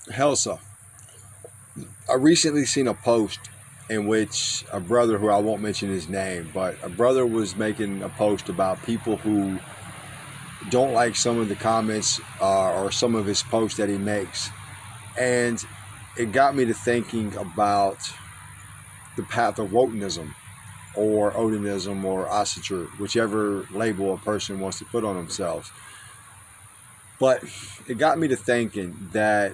Helsa, I recently seen a post in which a brother, who I won't mention his name, but a brother was making a post about people who don't like some of the comments or some of his posts that he makes. And it got me to thinking about the path of wokenism or Odinism or Osseter, whichever label a person wants to put on themselves. But it got me to thinking that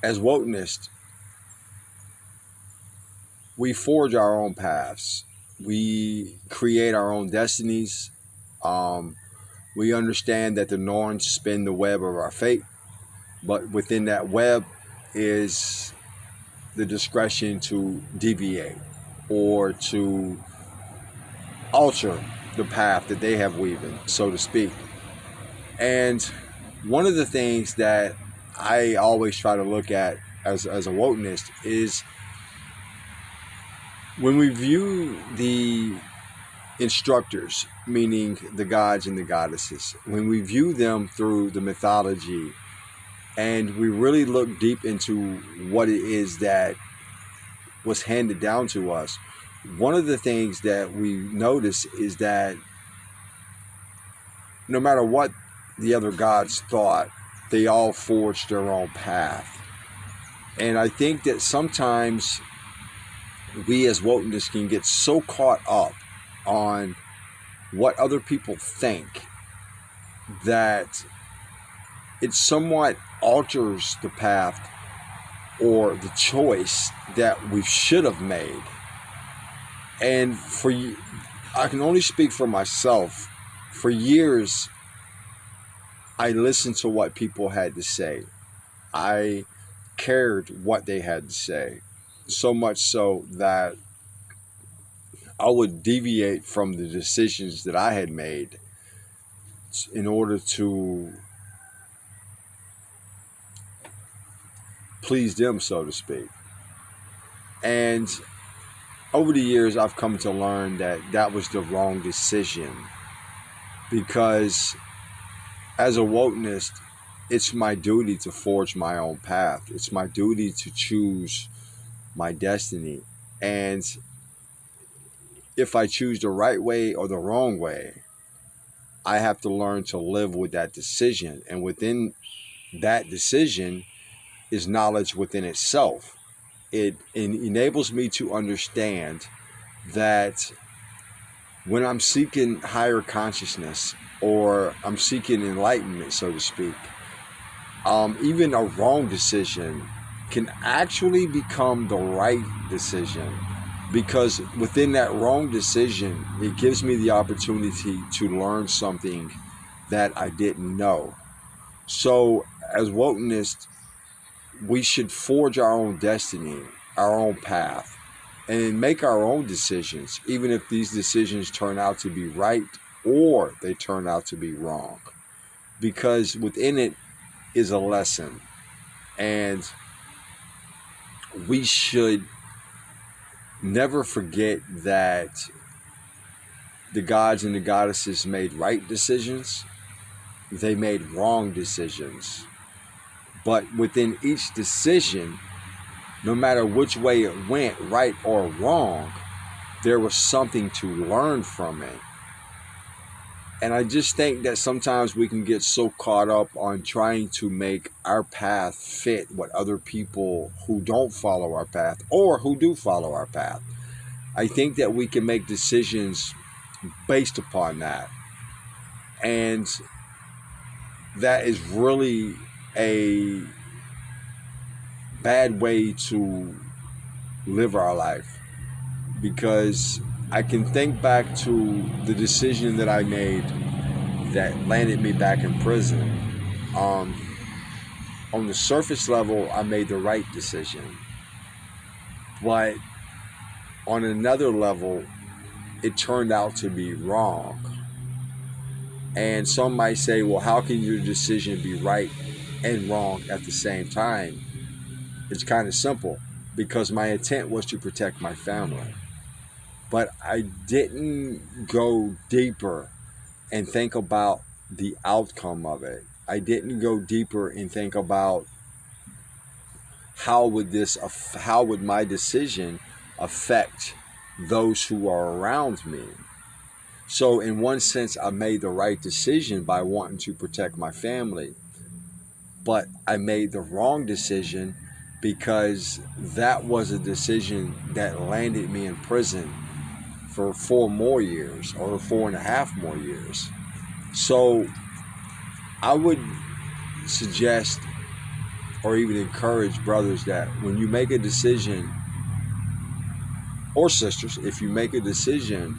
as wokenists, we forge our own paths. We create our own destinies. Um, we understand that the norms spin the web of our fate, but within that web is the discretion to deviate or to alter the path that they have weaving, so to speak. And one of the things that I always try to look at as a wokenist is when we view the instructors, meaning the gods and the goddesses, when we view them through the mythology and we really look deep into what it is that was handed down to us, one of the things that we notice is that no matter what the other gods thought, they all forged their own path. And I think that sometimes we as wokenists can get so caught up on what other people think that it somewhat alters the path or the choice that we should have made. And I can only speak for myself. For years, I listened to what people had to say. I cared what they had to say, so much so that I would deviate from the decisions that I had made in order to please them, so to speak. And over the years, I've come to learn that that was the wrong decision because as a wokenist, it's my duty to forge my own path. It's my duty to choose my destiny. And if I choose the right way or the wrong way, I have to learn to live with that decision. And within that decision is knowledge within itself. It enables me to understand that when I'm seeking higher consciousness or I'm seeking enlightenment, so to speak, even a wrong decision can actually become the right decision because within that wrong decision, it gives me the opportunity to learn something that I didn't know. So, as wokenists, we should forge our own destiny, our own path, and make our own decisions, even if these decisions turn out to be right or they turn out to be wrong. Because within it is a lesson, and we should never forget that the gods and the goddesses made right decisions, they made wrong decisions. But within each decision, no matter which way it went, right or wrong, there was something to learn from it. And I just think that sometimes we can get so caught up on trying to make our path fit what other people who don't follow our path or who do follow our path. I think that we can make decisions based upon that. And that is really a bad way to live our life because I can think back to the decision that I made that landed me back in prison. Um, on the surface level, I made the right decision, but on another level, it turned out to be wrong. And some might say, well, how can your decision be right and wrong at the same time? It's kind of simple because my intent was to protect my family. But I didn't go deeper and think about the outcome of it. I didn't go deeper and think about how would my decision affect those who are around me. So in one sense, I made the right decision by wanting to protect my family, but I made the wrong decision because that was a decision that landed me in prison for 4 more years or 4.5 more years. So I would suggest or even encourage brothers that when you make a decision, or sisters, if you make a decision,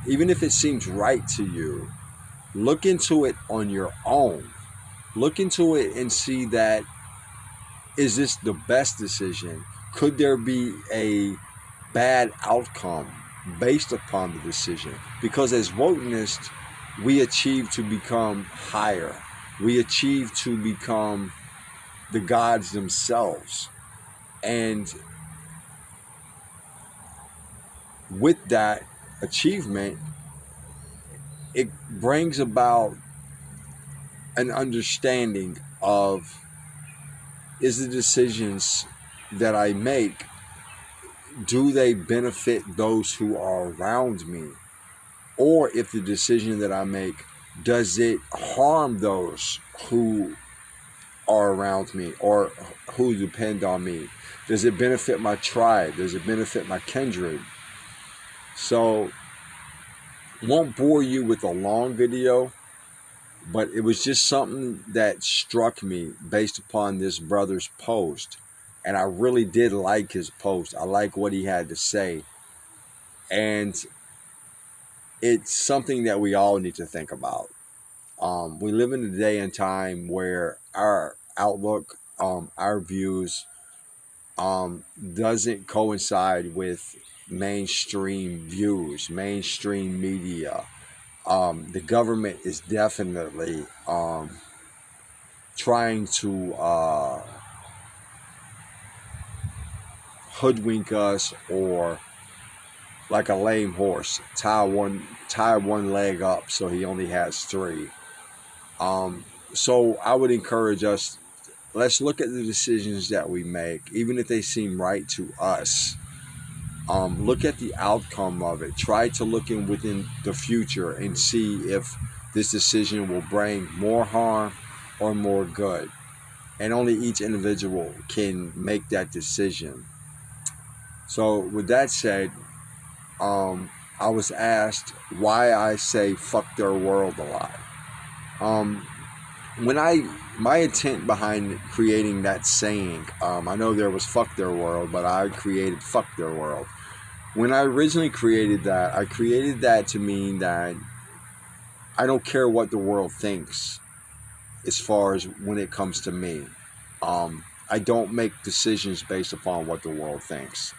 even if it seems right to you, look into it on your own. Look into it and see that, is this the best decision? Could there be a bad outcome based upon the decision? Because as Wotanists, we achieve to become higher. We achieve to become the gods themselves. And with that achievement, it brings about an understanding of, is the decisions that I make, do they benefit those who are around me? Or if the decision that I make, does it harm those who are around me or who depend on me? Does it benefit my tribe? Does it benefit my kindred? So, won't bore you with a long video, but it was just something that struck me based upon this brother's post. And I really did like his post. I like what he had to say. And it's something that we all need to think about. We live in a day and time where our outlook, our views, doesn't coincide with mainstream views, mainstream media. The government is definitely trying to hoodwink us, or like a lame horse, tie one leg up so he only has three. So I would encourage us, let's look at the decisions that we make, even if they seem right to us. Look at the outcome of it. Try to look in within the future and see if this decision will bring more harm or more good. And only each individual can make that decision. So with that said, I was asked why I say fuck their world a lot. My intent behind creating that saying, I know there was fuck their world, but I created fuck their world. When I originally created that, I created that to mean that I don't care what the world thinks as far as when it comes to me. I don't make decisions based upon what the world thinks.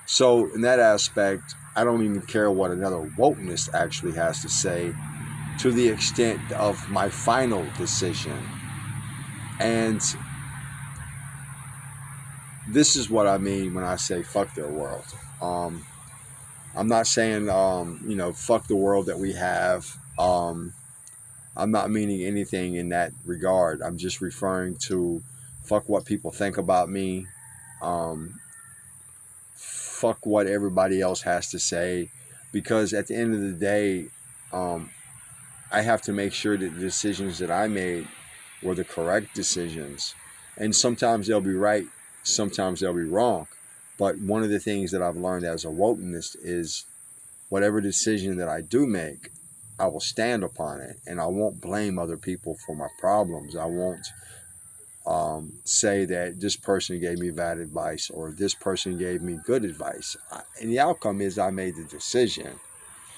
So in that aspect, I don't even care what another wokeness actually has to say, to the extent of my final decision. And this is what I mean when I say fuck their world. I'm not saying, fuck the world that we have. I'm not meaning anything in that regard. I'm just referring to fuck what people think about me. Fuck what everybody else has to say. Because at the end of the day, I have to make sure that the decisions that I made were the correct decisions. And sometimes they'll be right, sometimes they'll be wrong. But one of the things that I've learned as a wokenist is whatever decision that I do make, I will stand upon it. And I won't blame other people for my problems. I won't say that this person gave me bad advice or this person gave me good advice. And the outcome is I made the decision.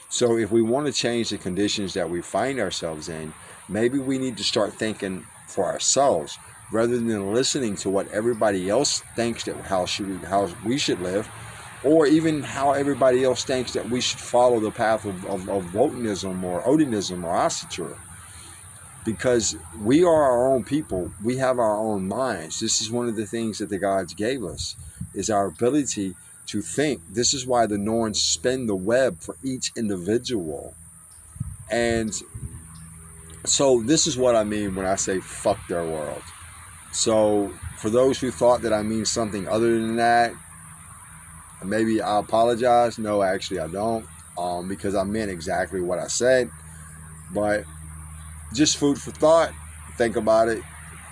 So if we want to change the conditions that we find ourselves in, maybe we need to start thinking for ourselves rather than listening to what everybody else thinks that how we should live, or even how everybody else thinks that we should follow the path of Wotanism or Odinism or Asatru. Because we are our own people. We have our own minds. This is one of the things that the gods gave us, is our ability to think. This is why the Norns spin the web for each individual. And So this is what I mean when I say fuck their world. So for those who thought that I mean something other than that, maybe I apologize. No, actually I don't, because I meant exactly what I said. But just food for thought. Think about it.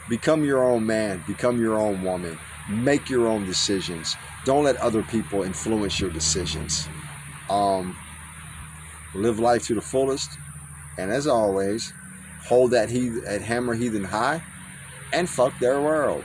Become your own man. Become your own woman. Make your own decisions. Don't let other people influence your decisions. Live life to the fullest. And as always, hold that hammer heathen high and fuck their world.